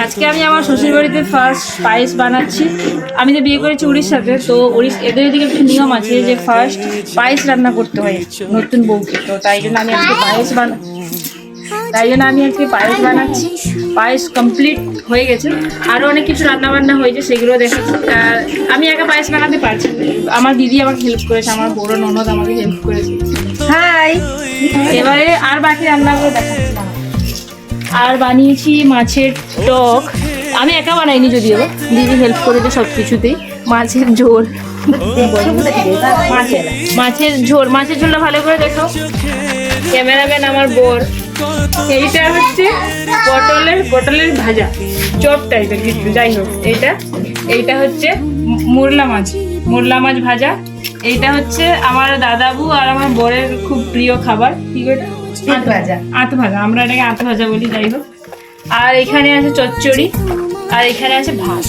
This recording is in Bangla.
আজকে আমি আমার শ্বশুর বাড়িতে ফার্স্ট পায়েস বানাচ্ছি। আমি তো বিয়ে করেছি উড়িষ্যাতে, তো এদের এদিকে একটা নিয়ম আছে যে ফার্স্ট পায়েস রান্না করতে হয় নতুন বউকে। তো তাই জন্য আমি আজকে পায়েস বানাচ্ছি। পায়েস কমপ্লিট হয়ে গেছে, আরও অনেক কিছু রান্না বান্না হয়েছে, সেগুলো দেখাচ্ছি। আর আমি একা পায়েস বানাতে পারছি না, আমার দিদি আমাকে হেল্প করেছে, আমার বড় ননদ আমাকে হেল্প করেছে। হাই, এবারে আর বাকি রান্নাগুলো দেখাচ্ছি। আর বানিয়েছি মাছের টক, আমি একা বানাইনি যদিও, দিদি হেল্প করেছে সব কিছুতেই। মাছের ঝোল, মাছের ঝোলটা ভালো করে দেখো, ক্যামেরাম্যান আমার বর। এইটা হচ্ছে পটলের ভাজা, চপ টাইপের কিছু, যাই হোক। এইটা হচ্ছে মোরলা মাছ ভাজা। এইটা হচ্ছে আমার দাদাবু আর আমার বরের খুব প্রিয় খাবার, কি ওটা? আত ভাজা, আমরা এটাকে আত ভাজা বলি, যাই হোক। আর এখানে আছে চচ্চড়ি, আর এখানে আছে ভাত।